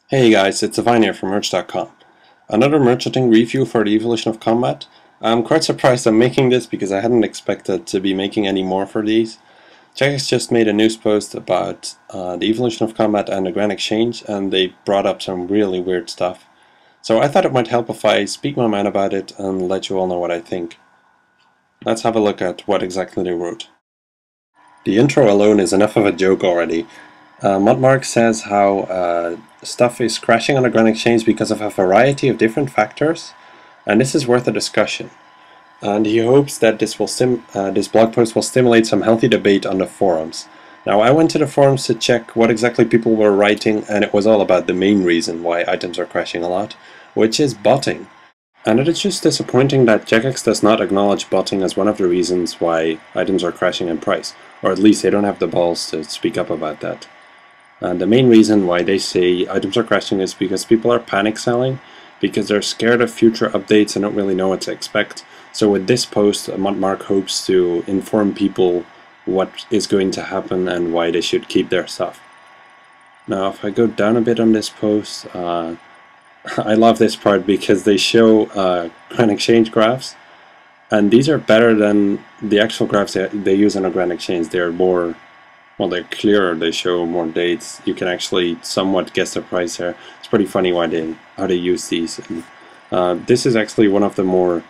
Hey guys, it's Avine here from Merch.com. Another merchanting review for the Evolution of Combat. I'm quite surprised I'm making this because I hadn't expected to be making any more for these. Jagex just made a news post about the Evolution of Combat and the Grand Exchange, and they brought up some really weird stuff. So I thought it might help if I speak my mind about it and let you all know what I think. Let's have a look at what exactly they wrote. The intro alone is enough of a joke already. Modmark says how stuff is crashing on the Grand Exchange because of a variety of different factors, and this is worth a discussion. And he hopes that this blog post will stimulate some healthy debate on the forums. Now, I went to the forums to check what exactly people were writing, and it was all about the main reason why items are crashing a lot, which is botting. And it is just disappointing that Jagex does not acknowledge botting as one of the reasons why items are crashing in price, or at least they don't have the balls to speak up about that. And the main reason why they say items are crashing is because people are panic selling, because they're scared of future updates and don't really know what to expect. So with this post, Montmark hopes to inform people what is going to happen and why they should keep their stuff. Now if I go down a bit on this post, I love this part because they show Grand Exchange graphs, and these are better than the actual graphs they use on a Grand Exchange. They're more, well, they're clearer, they show more dates. You can actually somewhat guess the price here. It's pretty funny how they use these. And, this is actually one of the more,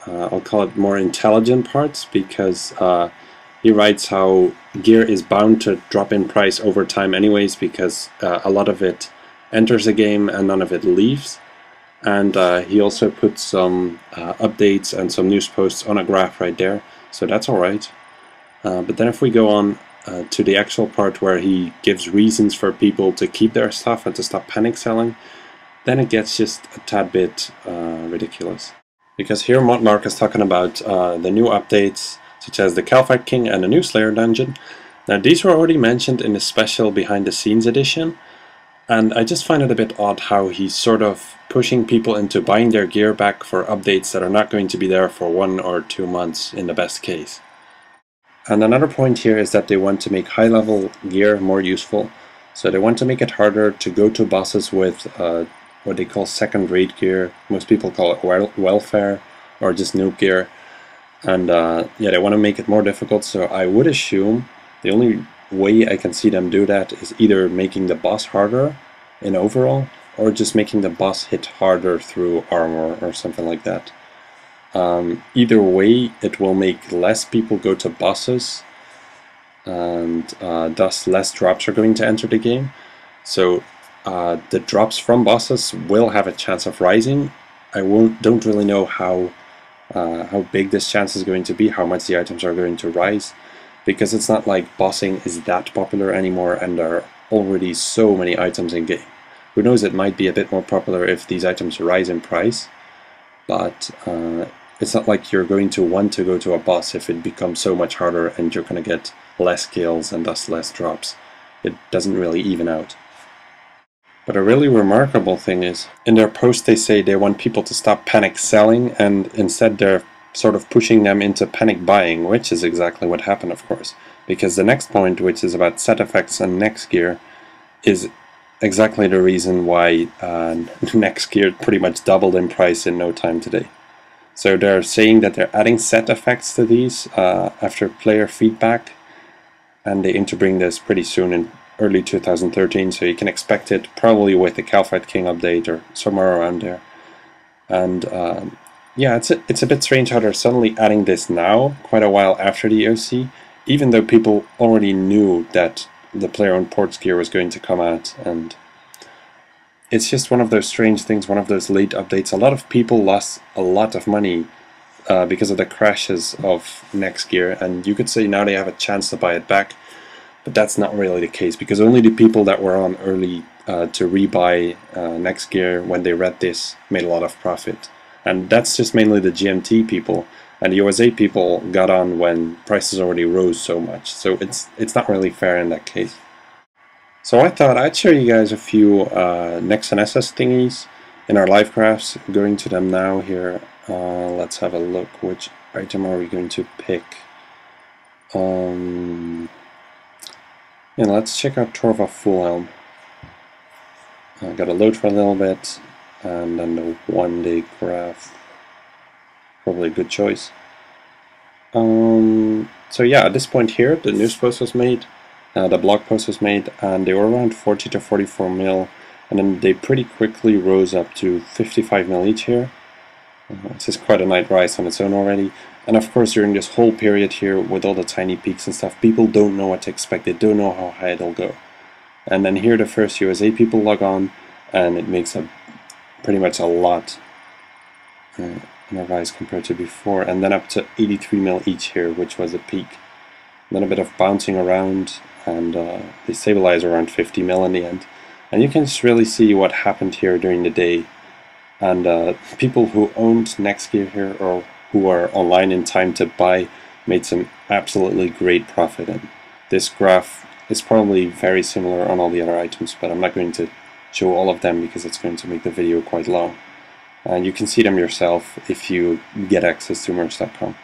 I'll call it more intelligent parts, because he writes how gear is bound to drop in price over time anyways, because a lot of it enters the game and none of it leaves. And he also puts some updates and some news posts on a graph right there, so that's alright. But then if we go on to the actual part where he gives reasons for people to keep their stuff and to stop panic selling, then it gets just a tad bit ridiculous. Because here Montmark is talking about the new updates, such as the Calfight King and the new Slayer dungeon. Now these were already mentioned in the special behind the scenes edition, and I just find it a bit odd how he's sort of pushing people into buying their gear back for updates that are not going to be there for 1 or 2 months in the best case. And another point here is that they want to make high-level gear more useful. So they want to make it harder to go to bosses with what they call second-rate gear. Most people call it welfare or just noob gear. And yeah, they want to make it more difficult. So I would assume the only way I can see them do that is either making the boss harder in overall, or just making the boss hit harder through armor or something like that. Either way, it will make less people go to bosses, and thus less drops are going to enter the game. So the drops from bosses will have a chance of rising. I don't really know how big this chance is going to be, how much the items are going to rise, because it's not like bossing is that popular anymore and there are already so many items in game. Who knows, it might be a bit more popular if these items rise in price, but it's not like you're going to want to go to a boss if it becomes so much harder and you're going to get less kills and thus less drops. It doesn't really even out. But a really remarkable thing is, in their post they say they want people to stop panic selling, and instead they're sort of pushing them into panic buying, which is exactly what happened, of course. Because the next point, which is about set effects and next gear, is exactly the reason why next gear pretty much doubled in price in no time today. So they're saying that they're adding set effects to these after player feedback, and they aim to bring this pretty soon in early 2013, so you can expect it probably with the Calfight King update or somewhere around there. And yeah, it's a bit strange how they're suddenly adding this now, quite a while after the EoC, even though people already knew that the player-owned ports gear was going to come out. And it's just one of those strange things, one of those late updates. A lot of people lost a lot of money because of the crashes of next gear, and you could say now they have a chance to buy it back, but that's not really the case, because only the people that were on early to rebuy next gear when they read this made a lot of profit. And that's just mainly the GMT people, and the USA people got on when prices already rose so much, so it's not really fair in that case. So I thought I'd show you guys a few Nex and SS thingies in our live graphs. Going to them now here. Let's have a look. Which item are we going to pick? Yeah, let's check out Torva Fullhelm. Got to load for a little bit, and then the 1-day graph, probably a good choice. So yeah, at this point here, the news post was made, the blog post was made, and they were around 40 to 44 mil, and then they pretty quickly rose up to 55 mil each here. This is quite a nice rise on its own already. And of course, during this whole period here, with all the tiny peaks and stuff, people don't know what to expect. They don't know how high it'll go. And then here, the first USA people log on, and it makes a pretty much a lot in a rise compared to before. And then up to 83 mil each here, which was a peak. Then a bit of bouncing around, and they stabilize around 50 mil in the end. And you can just really see what happened here during the day. And people who owned Nextgear here, or who were online in time to buy, made some absolutely great profit. And this graph is probably very similar on all the other items, but I'm not going to show all of them because it's going to make the video quite long. And you can see them yourself if you get access to merch.com.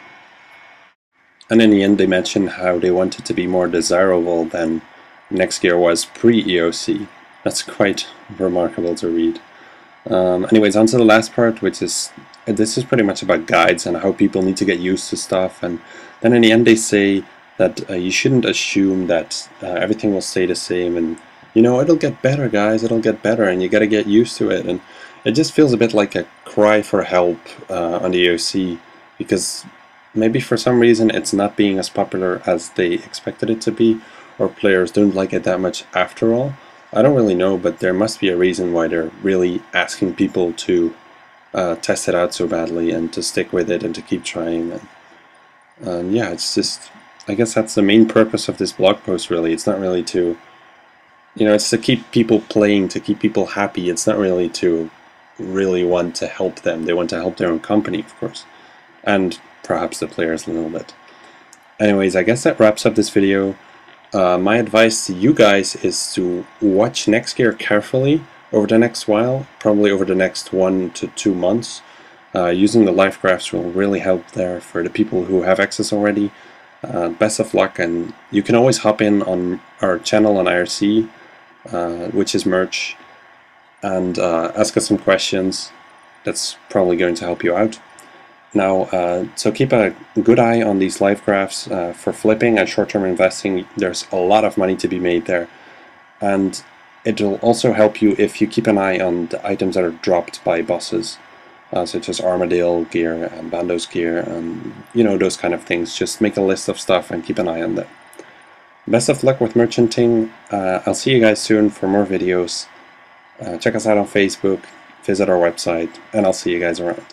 And in the end, they mentioned how they wanted to be more desirable than Nextgear was pre-EoC. That's quite remarkable to read. Anyways, on to the last part, which is, this is pretty much about guides and how people need to get used to stuff. And then in the end they say that you shouldn't assume that everything will stay the same, and you know, it'll get better, guys, it'll get better, and you gotta get used to it. And it just feels a bit like a cry for help on the EoC, because maybe for some reason it's not being as popular as they expected it to be, or players don't like it that much after all. I don't really know, but there must be a reason why they're really asking people to test it out so badly and to stick with it and to keep trying. And yeah, it's just, I guess that's the main purpose of this blog post, really. It's not really to, you know, it's to keep people playing, to keep people happy. It's not really to really want to help them. They want to help their own company, of course, and perhaps the players a little bit. Anyways, I guess that wraps up this video. My advice to you guys is to watch Nextgear carefully over the next while, probably over the next 1 to 2 months. Using the live graphs will really help there for the people who have access already. Best of luck, and you can always hop in on our channel on IRC, which is merch, and ask us some questions. That's probably going to help you out. Now, so keep a good eye on these live graphs for flipping and short-term investing. There's a lot of money to be made there, and it'll also help you if you keep an eye on the items that are dropped by bosses, such as Armadale gear and Bando's gear, and you know, those kind of things. Just make a list of stuff and keep an eye on them. Best of luck with merchanting. I'll see you guys soon for more videos. Check us out on Facebook, visit our website, and I'll see you guys around.